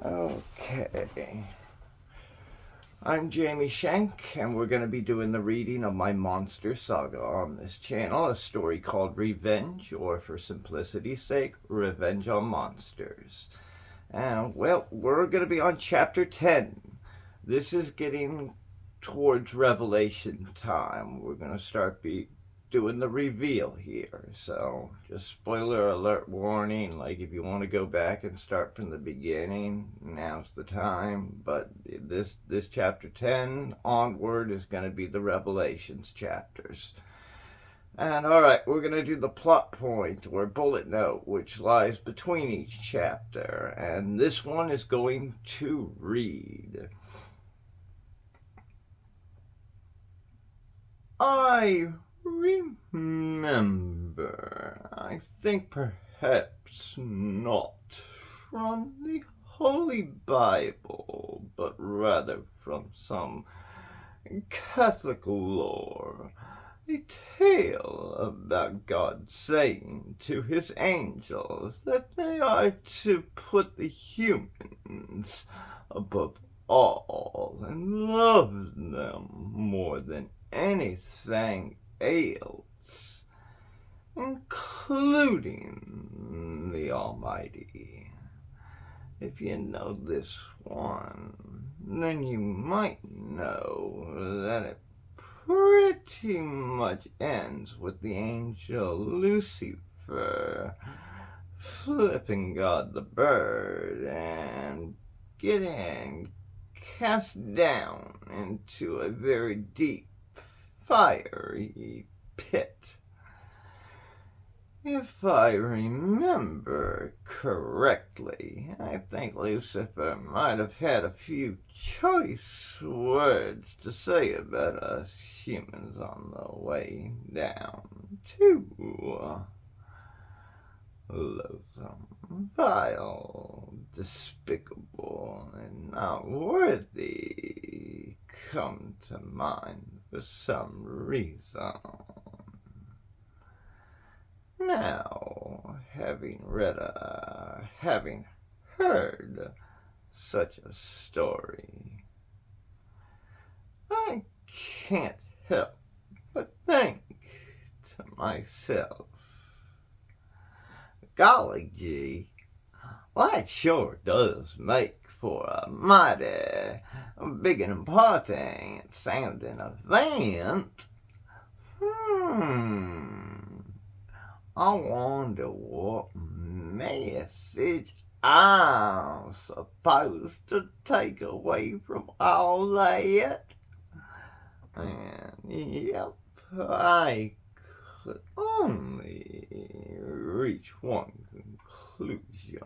Okay. I'm Jamie Shank, and we're going to be doing the reading of my monster saga on this channel, a story called Revenge, or for simplicity's sake, Revenge on Monsters. And, well, we're going to be on chapter 10. This is getting towards revelation time. We're going to start doing the reveal here. So, just spoiler alert warning, like if you want to go back and start from the beginning, now's the time. But this chapter 10 onward is going to be the revelations chapters. And alright, we're going to do the plot point or bullet note, which lies between each chapter. And this one is going to read: I remember, I think perhaps not from the Holy Bible, but rather from some Catholic lore, a tale about God saying to his angels that they are to put the humans above all and love them more than anything else, including the Almighty. If you know this one, then you might know that it pretty much ends with the angel Lucifer flipping God the bird and getting cast down into a very deep, fiery pit. If I remember correctly, I think Lucifer might have had a few choice words to say about us humans on the way down, too. Loathsome, vile, despicable, and not worthy come to mind for some reason. Now, having heard such a story, I can't help but think to myself, golly gee, well, that sure does make for a mighty big and important sounding event. I wonder what message I'm supposed to take away from all that. And yep, I could only reach one conclusion.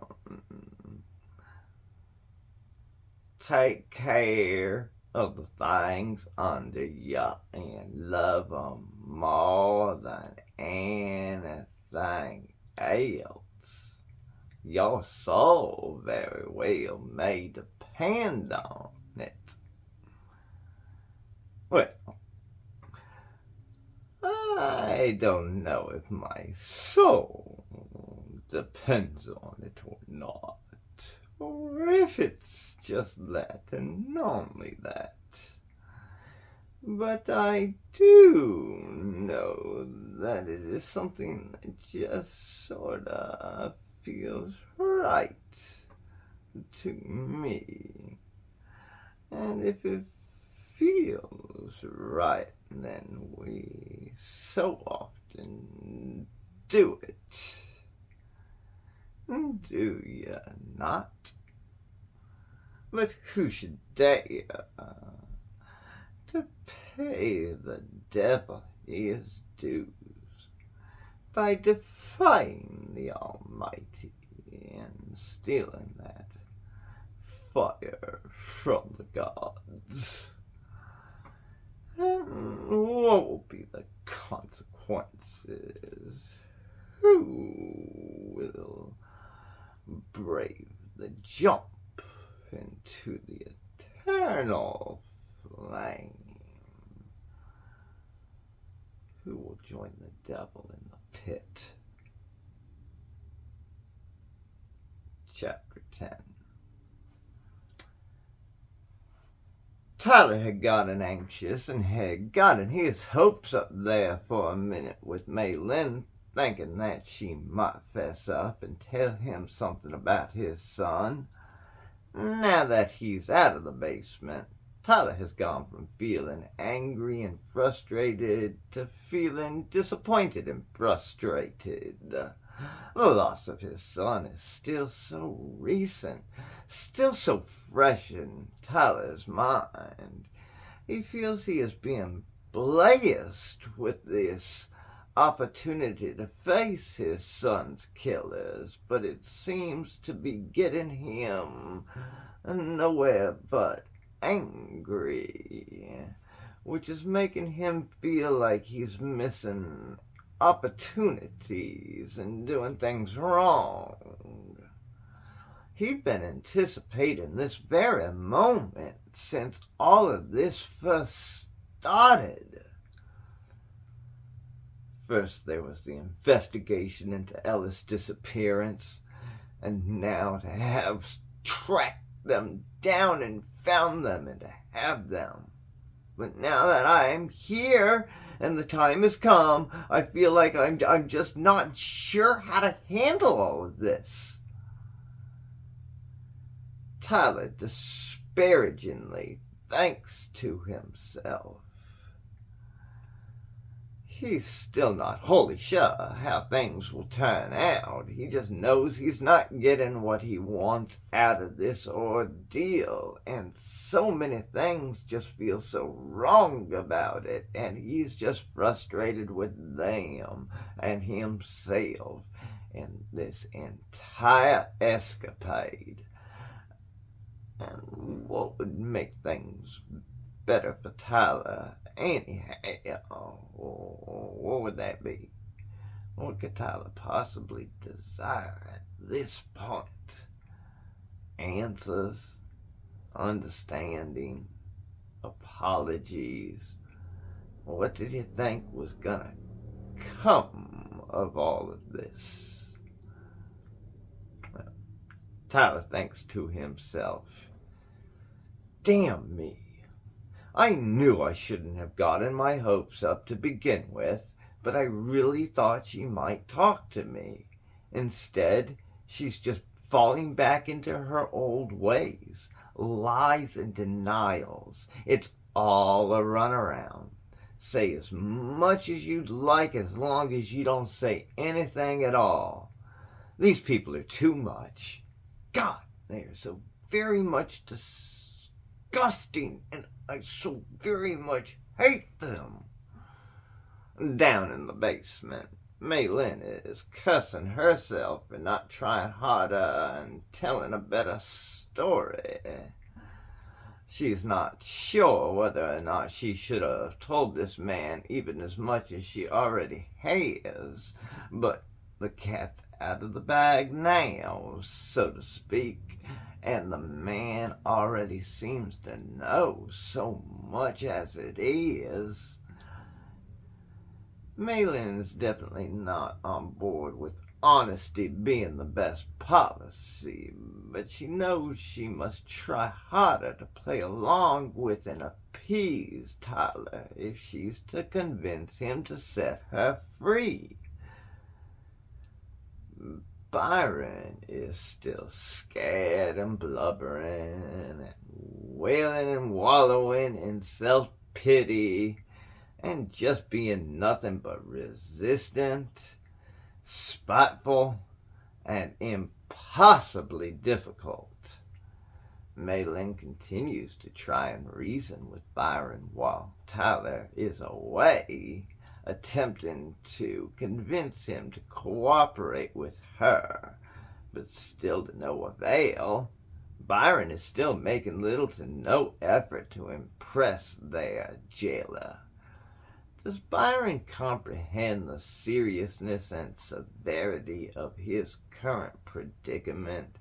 Take care of the things under you and love them more than anything else. Your soul very well may depend on it. Well, I don't know if my soul depends on it or not, or if it's just that and only that. But I do know that it is something that just sorta feels right to me. And if it feels right, then we so often do it. Do you not? But who should dare to pay the devil his dues by defying the Almighty and stealing that fire from the gods? And what will be the consequences? Who will brave the jump into the eternal flame? Who will join the devil in the pit? Chapter 10. Tyler had gotten anxious and had gotten his hopes up there for a minute with Mei Lin, thinking that she might fess up and tell him something about his son. Now that he's out of the basement, Tyler has gone from feeling angry and frustrated to feeling disappointed and frustrated. The loss of his son is still so recent, still so fresh in Tyler's mind. He feels he is being blessed with this opportunity to face his son's killers, but it seems to be getting him nowhere but angry, which is making him feel like he's missing opportunities and doing things wrong. He'd been anticipating this very moment since all of this first started. First there was the investigation into Ella's disappearance, and now to have tracked them down and found them and to have them. But now that I'm here and the time has come, I feel like I'm just not sure how to handle all of this. Tyler disparagingly thinks to himself. He's still not wholly sure how things will turn out. He just knows he's not getting what he wants out of this ordeal. And so many things just feel so wrong about it. And he's just frustrated with them and himself in this entire escapade. And what would make things better for Tyler anyhow? What would that be? What could Tyler possibly desire at this point? Answers, understanding, apologies. What did you think was gonna come of all of this? Well, Tyler thinks to himself, damn me. I knew I shouldn't have gotten my hopes up to begin with, but I really thought she might talk to me. Instead, she's just falling back into her old ways, lies and denials. It's all a runaround. Say as much as you'd like as long as you don't say anything at all. These people are too much. God, they are so very much disgusting, and I so very much hate them. Down in the basement, Mei Lin is cussing herself for not trying harder and telling a better story. She's not sure whether or not she should have told this man even as much as she already has, but the cat's out of the bag now, so to speak, and the man already seems to know so much as it is. Mei Lin is definitely not on board with honesty being the best policy, but she knows she must try harder to play along with and appease Tyler if she's to convince him to set her free. Byron is still scared and blubbering and wailing and wallowing in self-pity and just being nothing but resistant, spiteful, and impossibly difficult. Mei Lin continues to try and reason with Byron while Tyler is away, attempting to convince him to cooperate with her, but still to no avail. Byron is still making little to no effort to impress their jailer. Does Byron comprehend the seriousness and severity of his current predicament?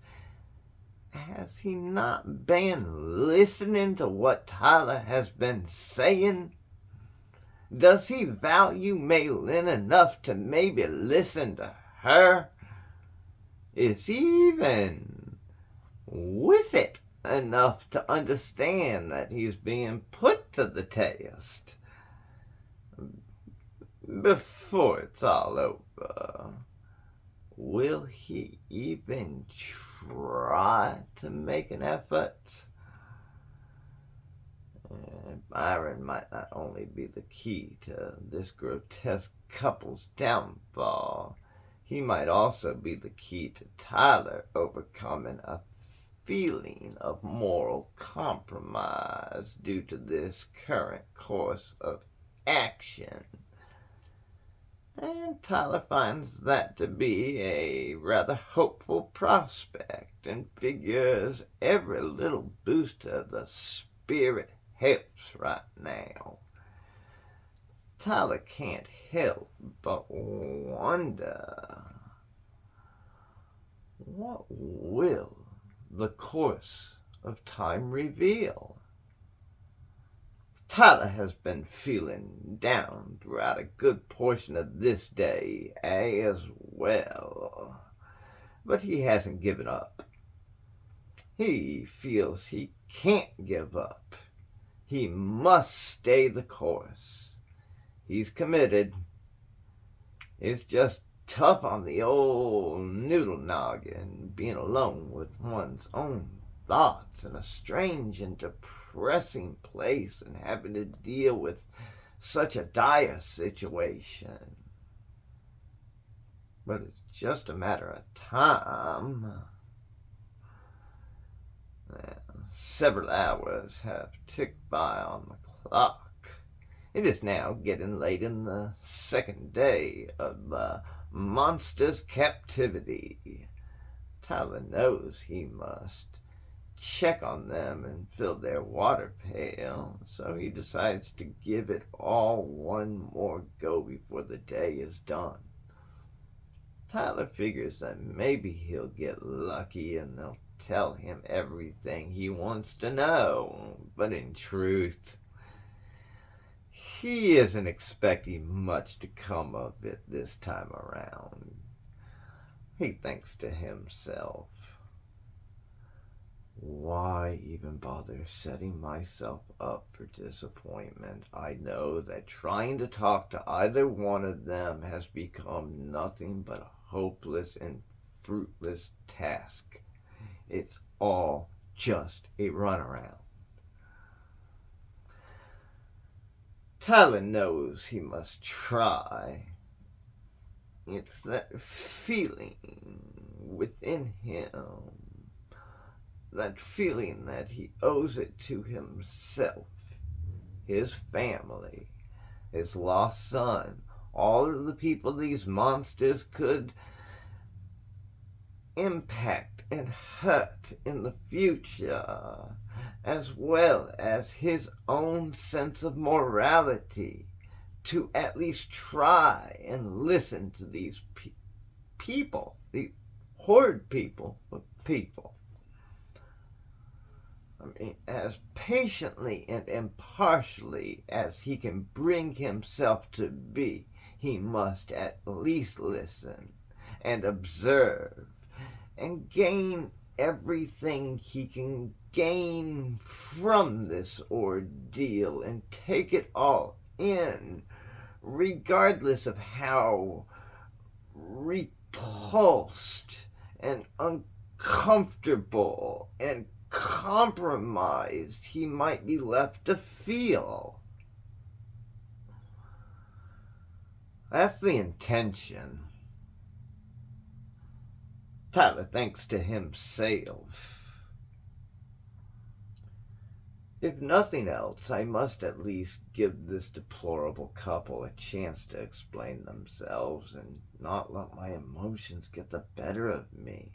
Has he not been listening to what Tyler has been saying? Does he value Mei Lin enough to maybe listen to her? Is he even with it enough to understand that he's being put to the test. Before it's all over, will he even try to make an effort? Byron might not only be the key to this grotesque couple's downfall, he might also be the key to Tyler overcoming a feeling of moral compromise due to this current course of action. And Tyler finds that to be a rather hopeful prospect and figures every little boost of the spirit helps right now. Tyler can't help but wonder, what will the course of time reveal? Tyler has been feeling down throughout a good portion of this day as well, but he hasn't given up. He feels he can't give up. He must stay the course. He's committed. It's just tough on the old noodle noggin, being alone with one's own thoughts in a strange and depressing place and having to deal with such a dire situation. But it's just a matter of time. Several hours have ticked by on the clock. It is now getting late in the second day of the monster's captivity. Tyler knows he must check on them and fill their water pail, so he decides to give it all one more go before the day is done. Tyler figures that maybe he'll get lucky and they'll tell him everything he wants to know, but in truth, he isn't expecting much to come of it this time around. He thinks to himself, why even bother setting myself up for disappointment? I know that trying to talk to either one of them has become nothing but a hopeless and fruitless task. It's all just a runaround. Tyler knows he must try. It's that feeling within him, that feeling that he owes it to himself, his family, his lost son, all of the people these monsters could impact and hurt in the future, as well as his own sense of morality, to at least try and listen to these people, the horrid people of people. I mean, as patiently and impartially as he can bring himself to be, he must at least listen and observe and gain everything he can gain from this ordeal and take it all in, regardless of how repulsed and uncomfortable and compromised he might be left to feel. That's the intention. Tyler thinks to himself, if nothing else, I must at least give this deplorable couple a chance to explain themselves and not let my emotions get the better of me,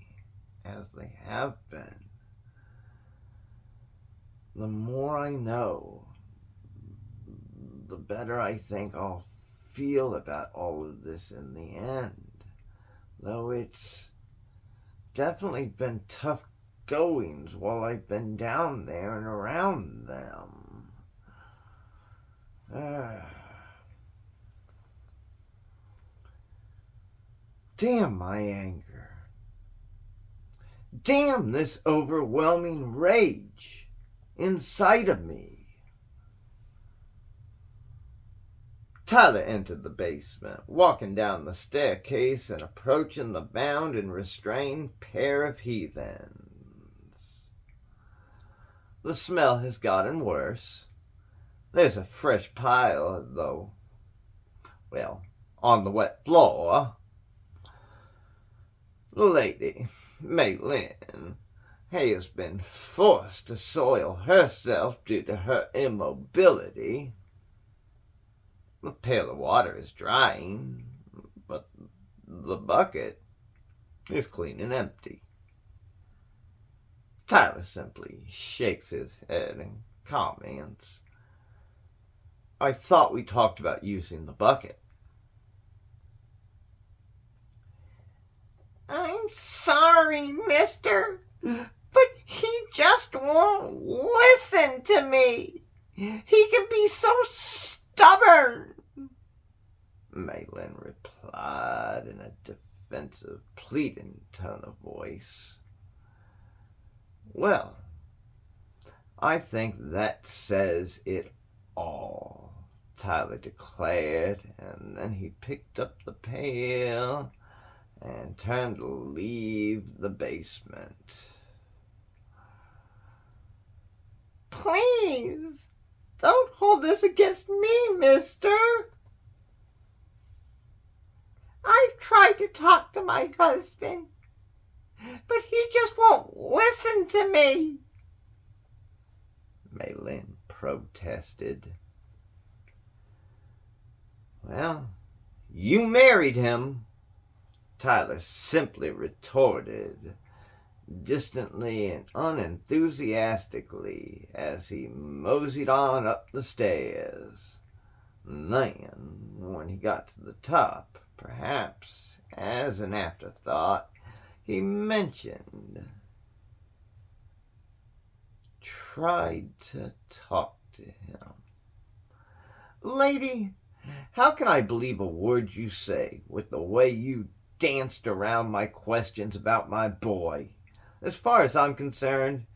as they have been. The more I know, the better I think I'll feel about all of this in the end. Though it's definitely been tough goings while I've been down there and around them. Damn my anger. Damn this overwhelming rage inside of me. Tyler entered the basement, walking down the staircase and approaching the bound and restrained pair of heathens. The smell has gotten worse. There's a fresh pile, though, well, on the wet floor. The lady, Mei Lin, has been forced to soil herself due to her immobility. The pail of water is drying, but the bucket is clean and empty. Tyler simply shakes his head and comments, I thought we talked about using the bucket. I'm sorry, mister, but he just won't listen to me. He can be so stubborn, Maylin replied in a defensive, pleading tone of voice. Well, I think that says it all, Tyler declared, and then he picked up the pail and turned to leave the basement. Please, don't hold this against me, mister. I've tried to talk to my husband, but he just won't listen to me, Maylin protested. Well, you married him, Tyler simply retorted, distantly and unenthusiastically, as he moseyed on up the stairs. Then, when he got to the top, perhaps as an afterthought, he mentioned, tried to talk to him. Lady, how can I believe a word you say with the way you danced around my questions about my boy? As far as I'm concerned,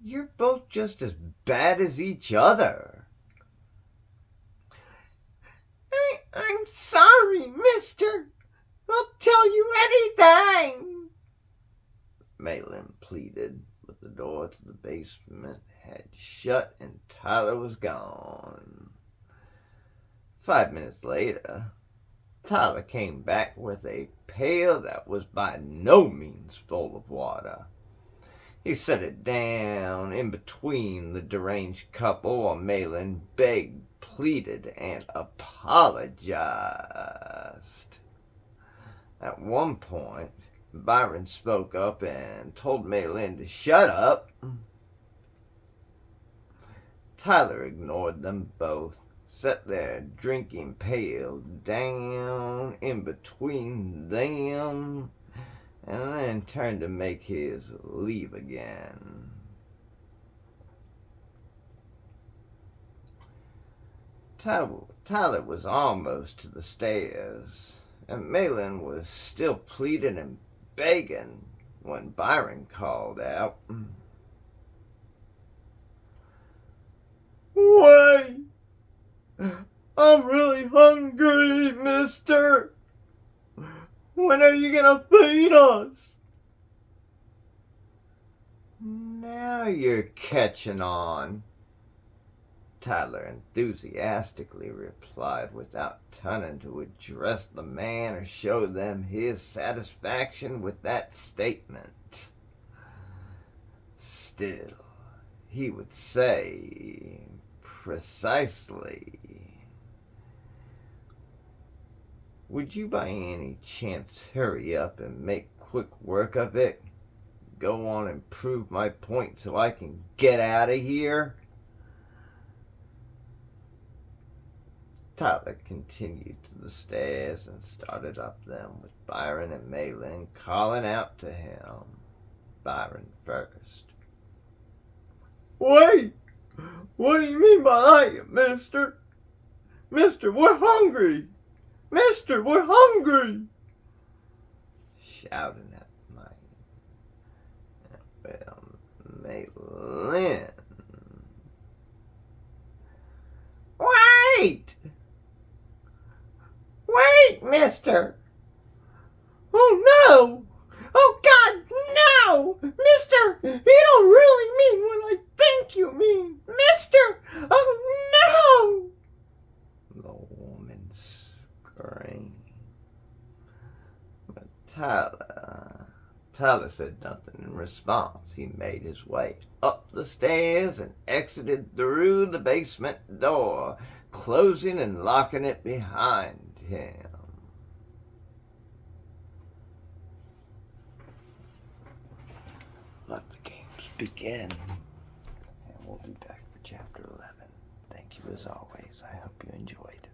you're both just as bad as each other. I'm sorry, mister. I'll tell you anything, Maylin pleaded, but the door to the basement had shut and Tyler was gone. 5 minutes later, Tyler came back with a pail that was by no means full of water. He set it down in between the deranged couple while Maylin begged, pleaded, and apologized. At one point, Byron spoke up and told Maylin to shut up. Tyler ignored them both, sat there drinking pail down in between them, and then turned to make his leave again. Tyler was almost to the stairs, and Maylin was still pleading and begging when Byron called out, Wait! I'm really hungry, mister! When are you gonna feed us? Now you're catching on, Tyler enthusiastically replied without turning to address the man or show them his satisfaction with that statement. Still, he would say precisely, would you by any chance hurry up and make quick work of it? Go on and prove my point so I can get out of here? Tyler continued to the stairs and started up them with Byron and Maylin calling out to him. Byron first. Wait! What do you mean by that, mister? Mister, we're hungry! Mister, we're hungry! Shouting at Mike. mister. Oh, no. Oh, God, no. Mister, you don't really mean what I think you mean. Mister, oh, no. The woman screamed. But Tyler said nothing in response. He made his way up the stairs and exited through the basement door, closing and locking it behind him. Let the games begin. And we'll be back for chapter 11. Thank you as always. I hope you enjoyed.